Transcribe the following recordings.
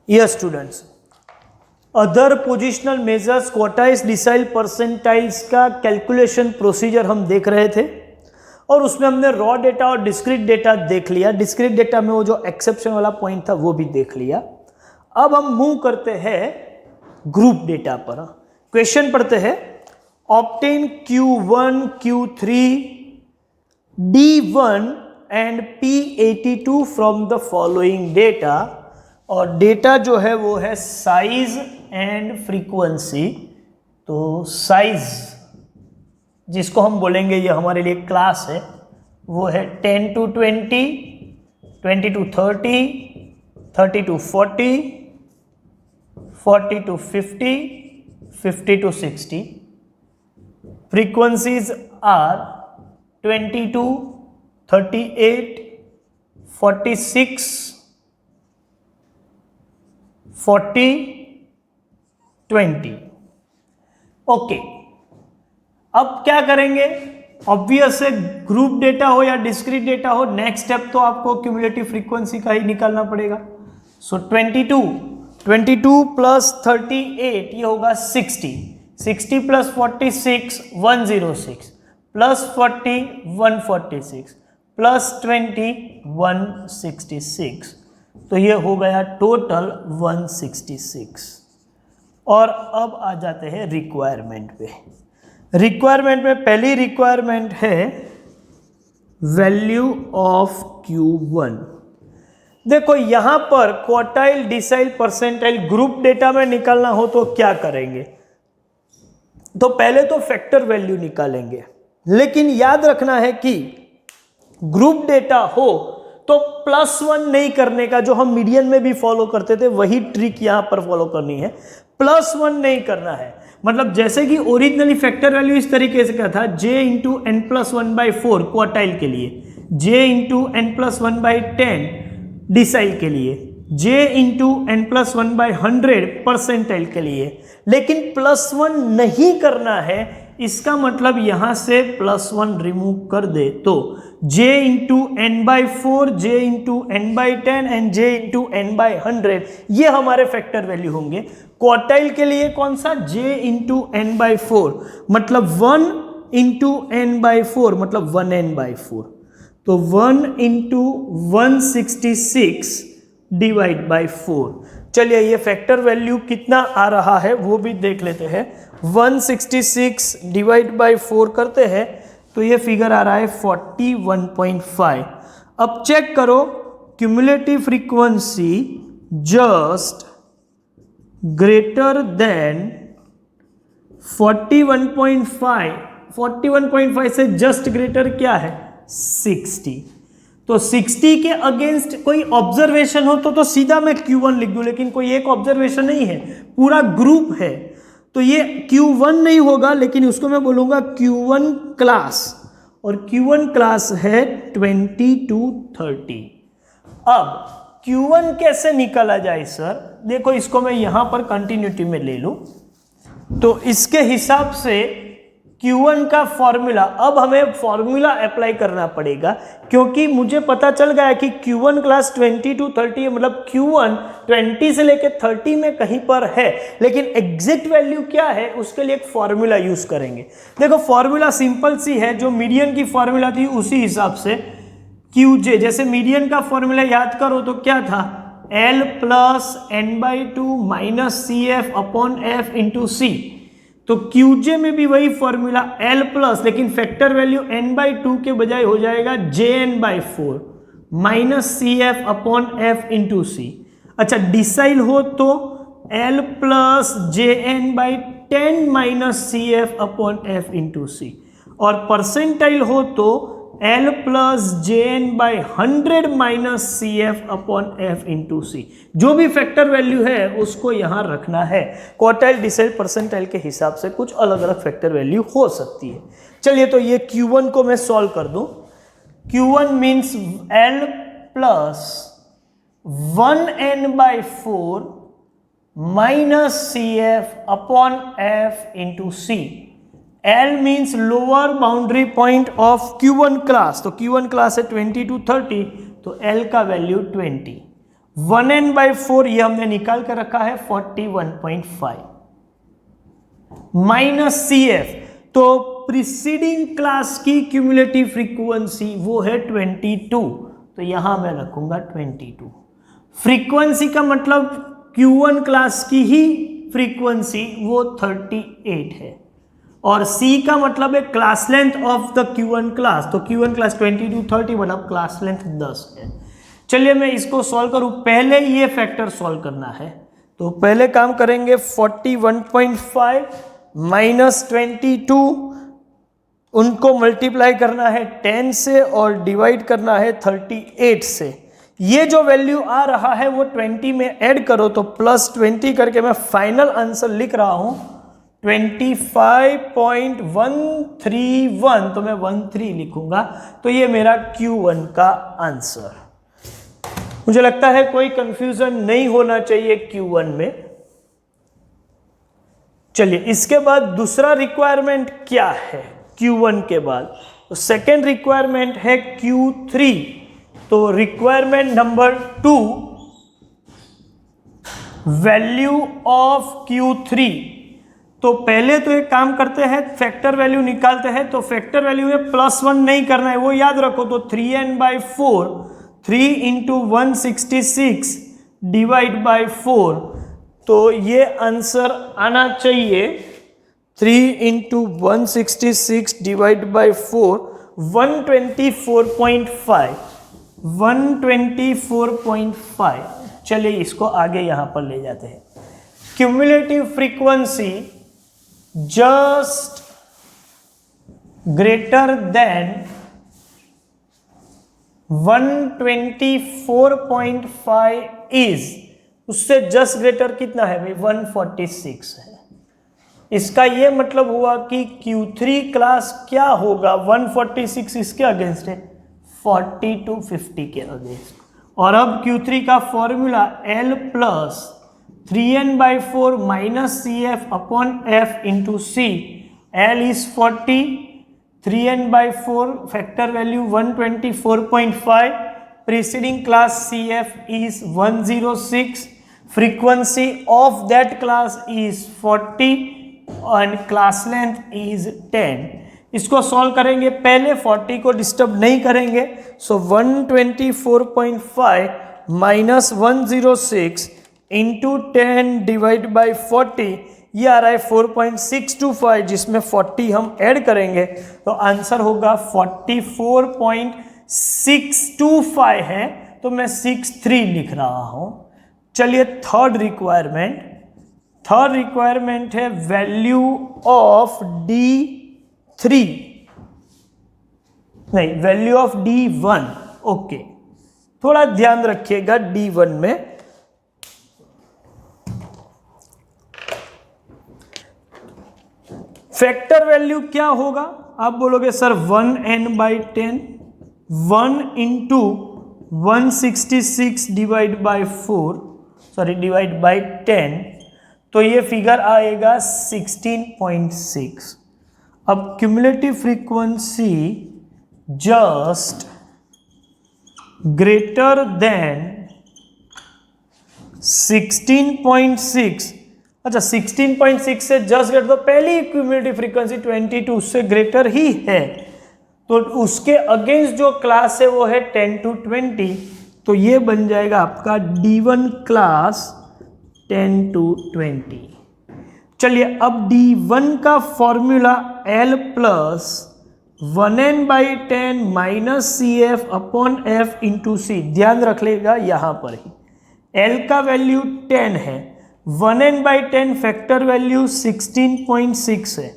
Yes students, other positional measures quartiles decile percentiles का calculation procedure हम देख रहे थे और उसमें हमने रॉ डेटा और डिस्क्रीट डेटा देख लिया। डिस्क्रीट डेटा में वो जो एक्सेप्शन वाला पॉइंट था वो भी देख लिया। अब हम मूव करते हैं ग्रुप डेटा पर। क्वेश्चन पढ़ते हैं, obtain Q1, Q3, D1 and P82 from the following data. और डेटा जो है वो है साइज एंड फ्रीक्वेंसी। तो साइज जिसको हम बोलेंगे ये हमारे लिए क्लास है, वो है 10 to 20, 20 to 30, 30 to 40, 40 to 50, 50 to 60. Frequencies are 22, 38, 46, 40, 20. Okay, अब क्या करेंगे? ऑब्वियस है, ग्रुप डेटा हो या डिस्क्रीट डेटा हो, नेक्स्ट स्टेप तो आपको क्यूमुलेटिव फ्रीक्वेंसी का ही निकालना पड़ेगा। सो 22 प्लस 38 ये होगा 60, 60 प्लस 46 106, प्लस 40 146, प्लस 20 166। तो ये हो गया टोटल 166। और अब आ जाते हैं रिक्वायरमेंट पे। रिक्वायरमेंट में पहली रिक्वायरमेंट है वैल्यू ऑफ Q1। देखो यहां पर quartile decile percentile group data में निकालना हो तो क्या करेंगे? तो पहले तो फैक्टर वैल्यू निकालेंगे, लेकिन याद रखना है कि ग्रुप डेटा हो तो +1 नहीं करने का, जो हम मीडियन में भी फॉलो करते थे वही ट्रिक यहां पर फॉलो करनी है। +1 नहीं करना है, मतलब जैसे कि ओरिजिनली फैक्टर वैल्यू इस तरीके से का था, j इंटू n+1/4 क्वार्टाइल के लिए, j इंटू n+1/10 डिसाइल के लिए, j इंटू n+1/100 परसेंटाइल के लिए। लेकिन +1 नहीं करना है, इसका मतलब यहां से +1 रिमूव कर दे तो j into n/4, j into n/10 and j into n/100 ये हमारे फैक्टर वैल्यू होंगे। क्वार्टाइल के लिए कौन सा? j इंटू n/4 मतलब 1 इंटू n/4 मतलब 1n/4। तो 1 इंटू 166 डिवाइड बाई 4। चलिए ये फैक्टर वैल्यू कितना आ रहा है वो भी देख लेते हैं। 166 डिवाइड बाई 4 करते हैं तो ये फिगर आ रहा है 41.5। अब चेक करो, cumulative frequency just greater than 41.5। 41.5 से जस्ट ग्रेटर क्या है? 60। तो 60 के अगेंस्ट कोई ऑब्जर्वेशन हो तो सीधा मैं Q1 लिख दूं, लेकिन कोई एक ऑब्जर्वेशन नहीं है, पूरा ग्रुप है, तो ये Q1 नहीं होगा, लेकिन उसको मैं बोलूंगा Q1 क्लास, और Q1 क्लास है 20 to 30। अब Q1 कैसे निकाला जाए सर? देखो इसको मैं यहां पर कंटिन्यूटी में ले लूं तो इसके हिसाब से Q1 का फॉर्मूला, अब हमें फॉर्मूला अप्लाई करना पड़ेगा, क्योंकि मुझे पता चल गया कि Q1 क्लास 20 to 30 है, मतलब Q1 20 से लेके 30 में कहीं पर है, लेकिन एग्जैक्ट वैल्यू क्या है उसके लिए एक फॉर्मूला यूज करेंगे। देखो फॉर्मूला सिंपल सी है, जो मीडियन की फॉर्मूला थी उसी हिसाब से QJ, जैसे मीडियन का फॉर्मूला याद करो तो क्या था? L plus n/2 minus CF upon F into C। तो QJ में भी वही फॉर्मूला L प्लस, लेकिन फैक्टर वैल्यू n/2 के बजाय हो जाएगा JN/4 minus CF upon F into C। अच्छा डिसाइल हो तो L plus JN/10 minus CF upon F into C, और परसेंटाइल हो तो L plus JN/100 minus CF upon F into C। जो भी फैक्टर वैल्यू है उसको यहां रखना है। क्वार्टाइल डिसाइल परसेंटाइल के हिसाब से कुछ अलग अलग फैक्टर वैल्यू हो सकती है। चलिए तो ये Q1 को मैं सॉल्व कर दूं। Q1 means L plus 1n/4 minus CF upon F into C। L means lower boundary point of Q1 class, तो Q1 क्लास है 20 to 30, तो L का वैल्यू 20। 1n/4 ये हमने निकाल कर रखा है 41.5 माइनस CF, तो प्रीसीडिंग क्लास की क्यूमुलेटिव फ्रीक्वेंसी वो है 22, तो यहां मैं रखूंगा 22। फ्रीक्वेंसी का मतलब Q1 क्लास की ही फ्रीक्वेंसी वो 38 है, और C का मतलब है class length of the Q1 class, तो Q1 क्लास 22 30 मतलब क्लास लेंथ 10 है। चलिए मैं इसको सॉल्व करूं, पहले ये फैक्टर सॉल्व करना है, तो पहले काम करेंगे 41.5 माइनस 22, उनको मल्टीप्लाई करना है 10 से और डिवाइड करना है 38 से। ये जो वैल्यू आ रहा है वो 20 में ऐड करो तो प्लस 20 करके मैं फाइनल आंसर लिख रहा हूं 25.131, तो मैं 13 लिखूंगा, तो ये मेरा Q1 का आंसर। मुझे लगता है कोई कंफ्यूजन नहीं होना चाहिए Q1 में। चलिए इसके बाद दूसरा रिक्वायरमेंट क्या है Q1 के बाद, तो सेकेंड रिक्वायरमेंट है Q3। तो requirement number 2, value of Q3। तो पहले तो एक काम करते हैं, फैक्टर वैल्यू निकालते हैं, तो फैक्टर वैल्यू में +1 नहीं करना है, वो याद रखो, तो 3n/4 3 इंटू 166 डिवाइड बाई 4, तो ये आंसर आना चाहिए 3 इंटू 166 डिवाइड बाई 4 124.5। चलिए इसको आगे यहां पर ले जाते हैं। Cumulative frequency just greater than 124.5 is, उससे जस्ट ग्रेटर कितना है भाई, 146 है। इसका ये मतलब हुआ कि Q3 क्लास क्या होगा, 146 इसके अगेंस्ट है, 40 to 50 के अगेंस्ट। और अब Q3 का formula L plus 3n/4 minus CF upon F into C। L is 40, 3n/4 factor value 124.5, preceding class CF is 106, frequency of that class is 40 and class length is 10। इसको solve करेंगे, पहले 40 को disturb नहीं करेंगे, सो 124.5 minus 106 into 10 divide by 40, ये आ रहा है 4.625, जिसमें 40 हम ऐड करेंगे तो आंसर होगा 44.625 है, तो मैं 63 लिख रहा हूं। चलिए थर्ड रिक्वायरमेंट है वैल्यू ऑफ D3, नहीं वैल्यू ऑफ D1। ओके, थोड़ा ध्यान रखिएगा D1 में फैक्टर वैल्यू क्या होगा, आप बोलोगे sir 1n/10, 1 into 166 divide by 10, तो ये फिगर आएगा 16.6। अब cumulative frequency just greater than 16.6, अच्छा 16.6 से जस्ट ग्रेटर, तो पहली क्यूमुलेटिव फ्रीक्वेंसी 22 उससे ग्रेटर ही है, तो उसके अगेंस्ट जो क्लास है वो है 10 to 20, तो ये बन जाएगा आपका D1 क्लास 10 to 20। चलिए अब D1 का formula L plus 1n/10 minus CF upon F into C, ध्यान रख लेगा यहां पर ही L का वैल्यू 10 है, 1n/10 फैक्टर वैल्यू 16.6 है।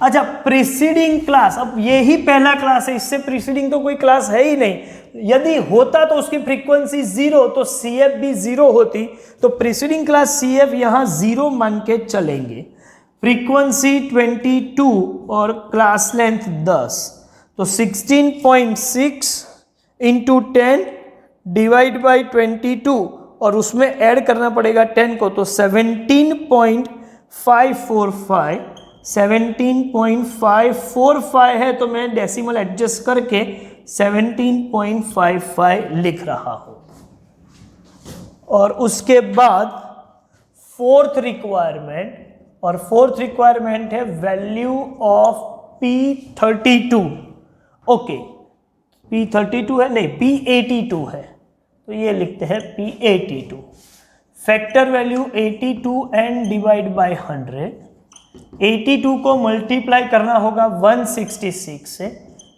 अच्छा प्रीसीडिंग क्लास, अब ये ही पहला क्लास है, इससे प्रीसीडिंग तो कोई क्लास है ही नहीं, यदि होता तो उसकी फ्रीक्वेंसी 0, तो CF भी 0 होती, तो प्रीसीडिंग क्लास CF यहां 0 मान के चलेंगे। फ्रीक्वेंसी 22 और क्लास लेंथ 10, तो 16.6 इंटू 10 डिवाइड बाई 22 और उसमें ऐड करना पड़ेगा 10 को, तो 17.545 है, तो मैं डेसिमल एडजस्ट करके 17.55 लिख रहा हूं। और उसके बाद फोर्थ रिक्वायरमेंट, और फोर्थ रिक्वायरमेंट है value of P32। Okay, P32 है नहीं, P82 है, तो ये लिखते हैं P82। Factor value 82 and divide by 100। 82 को मल्टीप्लाई करना होगा 166 से,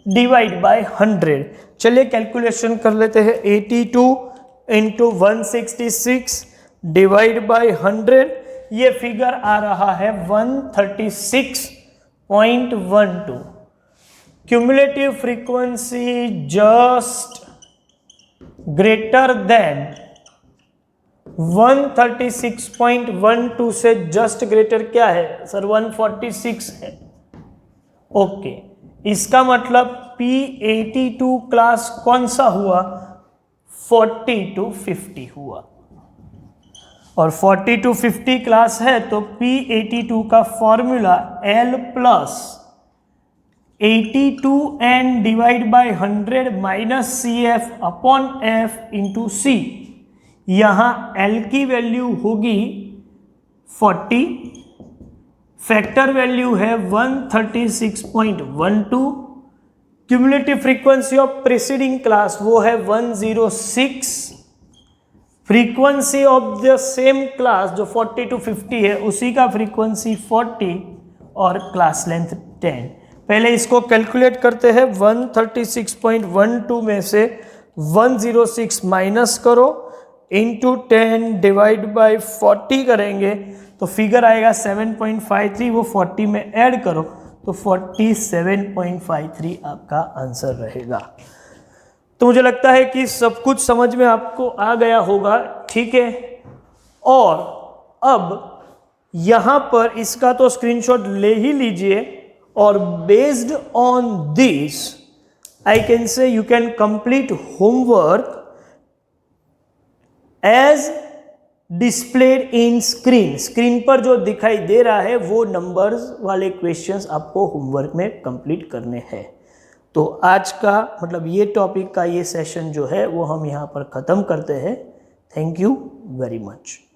डिवाइड बाय 100। चलिए कैलकुलेशन कर लेते हैं। 82 इंटू 166 डिवाइड बाय 100, ये फिगर आ रहा है 136.12। Cumulative frequency just greater than 136.12 से जस्ट ग्रेटर क्या है सर? 146 है। ओके, इसका मतलब P82 क्लास कौन सा हुआ? 40 to 50 हुआ, और 40 to 50 क्लास है तो P82 का formula L plus 82 n divide by 100 minus CF upon F into C। यहाँ L की वैल्यू होगी 40, फैक्टर वैल्यू है 136.12, cumulative frequency of preceding class वो है 106, frequency of the same class जो 40 to 50 है उसी का फ्रीक्वेंसी 40 और क्लास लेंथ 10। पहले इसको कैलकुलेट करते हैं। 136.12 में से 106 माइनस करो, इंटू 10 डिवाइड बाय 40 करेंगे तो फिगर आएगा 7.53, वो 40 में ऐड करो तो 47.53 आपका आंसर रहेगा। तो मुझे लगता है कि सब कुछ समझ में आपको आ गया होगा, ठीक है। और अब यहाँ पर इसका तो स्क्रीनशॉट ले ही लीजिए, और based on this I can say you can complete homework as displayed in screen. Screen पर जो दिखाई दे रहा है वो नंबर्स वाले क्वेश्चंस आपको होमवर्क में कंप्लीट करने हैं। तो आज का मतलब ये टॉपिक का ये सेशन जो है वो हम यहाँ पर ख़त्म करते हैं। Thank you very much.